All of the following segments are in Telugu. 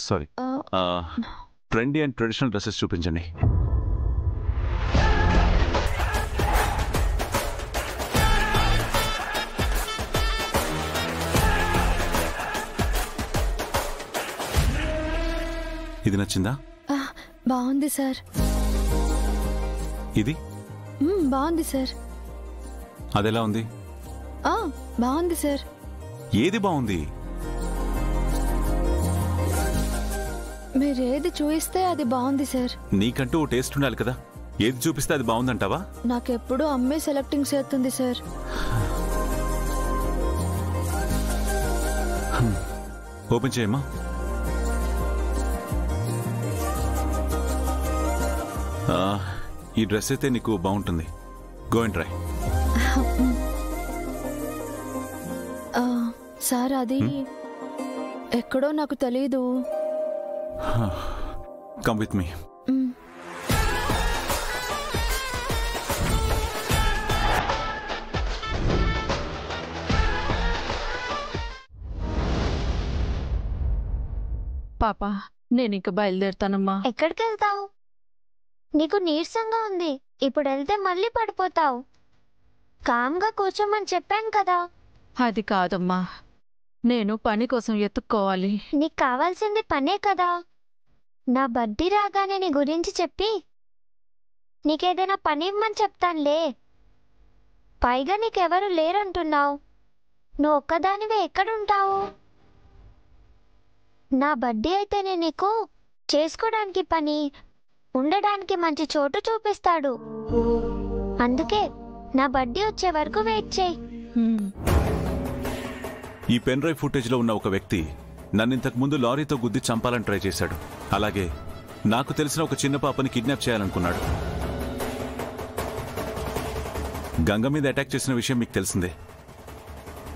Sorry, trendy and traditional dresses చూపించండి. ఇది నచ్చిందా? బాగుంది సార్. ఇది బాగుంది సార్. అదెలా ఉంది? బాగుంది సార్. ఏది బాగుంది? మీరు ఏది చూపిస్తే అది బాగుంది సార్. నీకంటూ ఓ టేస్ట్ ఉండాలి కదా, ఏది చూపిస్తే అది బాగుందంటావా? నాకెప్పుడు అమ్మే సెలెక్టింగ్ చేస్తుంది సార్. ఓపెన్ చేయమ్మా. ఈ డ్రెస్ అయితే నీకు బాగుంటుంది. Go and try. సార్ అది ఎక్కడో నాకు తెలీదు. Come with me. పాపా, నేను ఇంక బయలుదేరుతానమ్మా. ఎక్కడికి వెళ్తావు? నీకు నీరసంగా ఉంది, ఇప్పుడు వెళ్తే మళ్ళీ పడిపోతావు. కామ్గా కూర్చోమని చెప్పాను కదా. అది కాదమ్మా, నేను పని కోసం ఎత్తుక్కోవాలి. నీకు కావాల్సింది పనే కదా. నా బర్త్డే రాగానే నీ గురించి చెప్పి నీకేదైనా పని ఇవ్వమని చెప్తానులే. పైగా నీకెవరు లేరంటున్నావు. నువ్వు ఒక్కదానివే ఎక్కడుంటావు? నా బర్త్డే అయితేనే నీకు చేసుకోవడానికి పని, ఉండడానికి మంచి చోటు చూపిస్తాడు. అందుకే నా బర్త్డే వచ్చే వరకు వెయిట్ చేయి. ఈ పెన్ డ్రైవ్ ఫుటేజ్ లో ఉన్న ఒక వ్యక్తి నన్ను ఇంతకు ముందు లారీతో గుద్ది చంపాలని ట్రై చేశాడు. అలాగే నాకు తెలిసిన ఒక చిన్న పాపని కిడ్నాప్ చేయాలనుకున్నాడు. గంగ మీద అటాక్ చేసిన విషయం మీకు తెలిసిందే.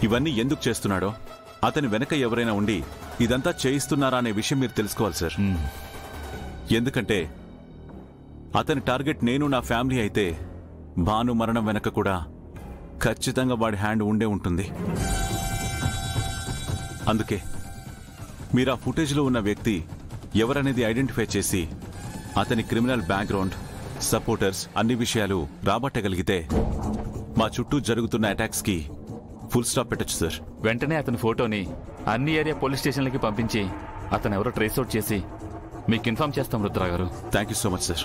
ఇవన్నీ ఎందుకు చేస్తున్నాడో, అతని వెనక ఎవరైనా ఉండి ఇదంతా చేయిస్తున్నారా అనే విషయం మీరు తెలుసుకోవాలి సార్. ఎందుకంటే అతని టార్గెట్ నేను, నా ఫ్యామిలీ అయితే భాను మరణం వెనక కూడా ఖచ్చితంగా వాడి హ్యాండ్ ఉండే ఉంటుంది. అందుకే మీరు ఆ ఫుటేజ్లో ఉన్న వ్యక్తి ఎవరనేది ఐడెంటిఫై చేసి అతని క్రిమినల్ బ్యాక్గ్రౌండ్, సపోర్టర్స్ అన్ని విషయాలు రాబట్టగలిగితే మా చుట్టూ జరుగుతున్న అటాక్స్కి ఫుల్ స్టాప్ పెట్టచ్చు సార్. వెంటనే అతని ఫోటోని అన్ని ఏరియా పోలీస్ స్టేషన్లకి పంపించి అతను ఎవరో ట్రేస్ అవుట్ చేసి మీకు ఇన్ఫార్మ్ చేస్తాం రుద్రా గారు. Thank you so much sir.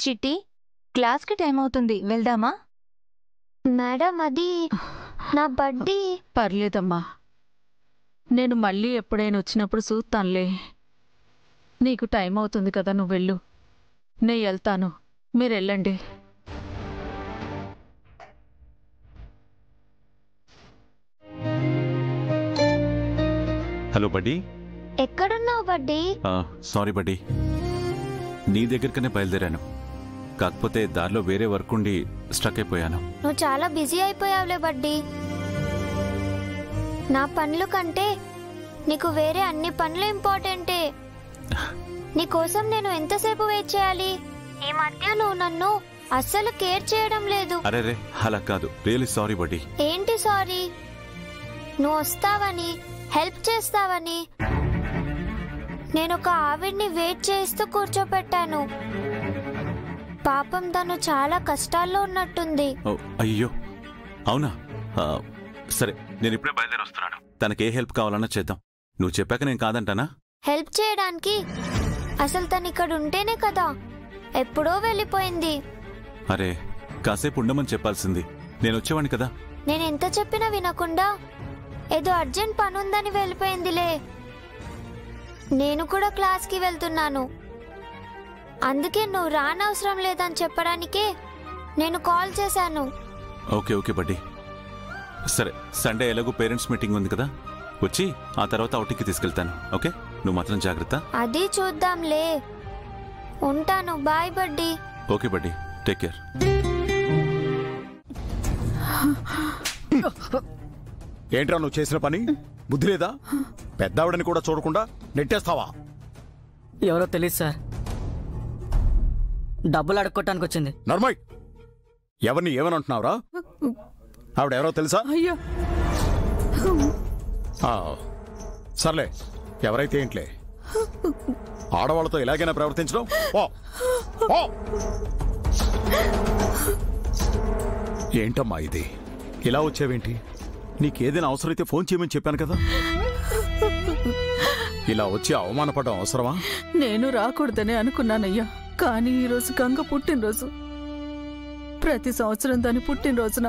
చిట్టి, క్లాస్కి టైం అవుతుంది, వెళ్దామా? మేడం, అది నా బర్త్డే. పర్లేదమ్మా, నేను మళ్ళీ ఎప్పుడైనా వచ్చినప్పుడు చూస్తానులే. నీకు టైం అవుతుంది కదా, నువ్వు వెళ్ళు. నేను వెళ్తాను, మీరు వెళ్ళండి. హలో బడ్డీ. ఎక్కడున్నావు బడ్డీ? సారీ బడ్డీ, నీ దగ్గరికనే బయలుదేరాను. కాకపోతే దారిలో వేరే వర్క్ ఉండి స్ట్రక్ అయిపోయాను. నువ్వు చాలా బిజీ అయిపోయావులే బడ్డీ. నా పనుల కంటే నీకు వేరే అన్ని పనులు ఇంపార్టెంటే. నీకోసం నేను ఎంతసేపు వెయిట్ చేయాలి? ఈ మధ్య నువ్వు నన్ను అస్సలు కేర్ చేయడం లేదు. అరే రే, అలా కాదు, రియల్లీ సారీ బడ్డీ. ఏంటి సారీ? నువ్వు వస్తావని, హెల్ప్ చేస్తావని నేను ఒక ఆవిడ్ని వెయిట్ చేస్తూ కూర్చోపెట్టాను. పాపం తను చాలా కష్టాల్లో ఉన్నట్టుంది. అయ్యో అవునా? సరే, నేను ఇప్పుడే బయలుదేరి వస్తున్నాను. తనకి ఏ హెల్ప్ కావాలన్నా చేద్దాం. నువ్వు చెప్పాక నేను కాదంటానా? హెల్ప్ చేయడానికి అసలు తను ఇక్కడ ఉంటేనే కదా. ఎప్పుడో వెళ్ళిపోయింది. అరే, కాసేపు ఉండమని చెప్పాల్సింది. నేను వచ్చేవాడిని కదా. నేను ఎంత చెప్పినా వినకుండా ఏదో అర్జెంట్ పనుందని వెళ్ళిపోయిందిలే. నేను కూడా క్లాస్కి వెళ్తున్నాను. అందుకే నువ్వు రానవసరం లేదని చెప్పడానికే నేను కాల్ చేశాను. ఓకే ఓకే బడ్డీ. సరే, సండే ఎలాగో పేరెంట్స్ మీటింగ్ ఉంది కదా, వచ్చి ఆ తర్వాత అవుటింగ్కి తీసుకెళ్తాను. ఓకే, నువ్వు మాత్రం జాగ్రత్త. అది చూద్దాంలే. ఉంటాను. బాయ్ బడ్డీ. ఓకే బడ్డీ, టేక్ కేర్. ఏంట్రా నువ్వు చేసిన పని? బుద్ధి లేదా? పెద్దావిడని కూడా చూడకుండా నెట్టేస్తావా? ఎవరో తెలియదు సార్. డబ్బులు అడుక్కోటానికి వచ్చింది. నర్మయ్, ఎవరిని ఏమనంటున్నావురా? ఆవిడెవరో తెలుసా? అయ్యా ఆ, సర్లే, ఎవరైతే ఏంట్లే. ఆడవాళ్ళతో ఇలాగైనా ప్రవర్తించడం? పో, పో. ఏంటమ్మా ఇది? ఇలా వచ్చావేంటి? నీకేదైనా అవసరమైతే ఫోన్ చేయమని చెప్పాను కదా. ఇలా వచ్చి అవమానపడడం అవసరమా? నేను రాకూడదని అనుకున్నానయ్యా, కానీ ఈరోజు గంగ పుట్టినరోజు. ప్రతి సంవత్సరం దాని పుట్టినరోజున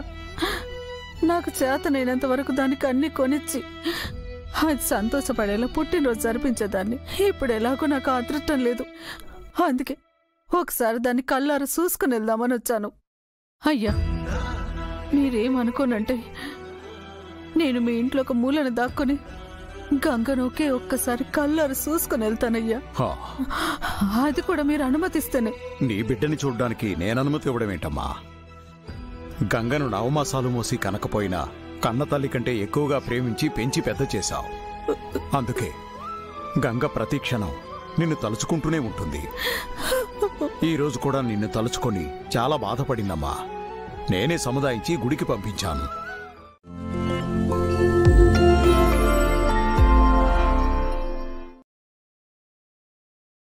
నాకు చేతనైనంత వరకు దానికి అన్ని కొనిచ్చి అది సంతోషపడేలా పుట్టినరోజు జరిపించేదాన్ని. ఇప్పుడు ఎలాగో నాకు అదృష్టం లేదు, అందుకే ఒకసారి దాన్ని కళ్ళారా చూసుకుని వెళ్దామని వచ్చాను. అయ్యా మీరేమనుకోనంటే నేను మీ ఇంట్లో ఒక మూలన దాక్కుని గంగను ఒక్కసారి కళ్ళారా చూసుకుని వెళ్తానయ్యా. అది కూడా మీరు అనుమతిస్తేనే. నీ బిడ్డని చూడ్డానికి నేను అనుమతి ఇవ్వడం ఏంటమ్మా? గంగను నవమాసాలు మోసి కనకపోయినా కన్న తల్లి కంటే ఎక్కువగా ప్రేమించి పెంచి పెద్ద చేశావు. అందుకే గంగ ప్రతి క్షణం నిన్ను తలుచుకుంటూనే ఉంటుంది. ఈ రోజు కూడా నిన్ను తలుచుకొని చాలా బాధపడిందమ్మా. నేనే సముదాయించి గుడికి పంపించాను.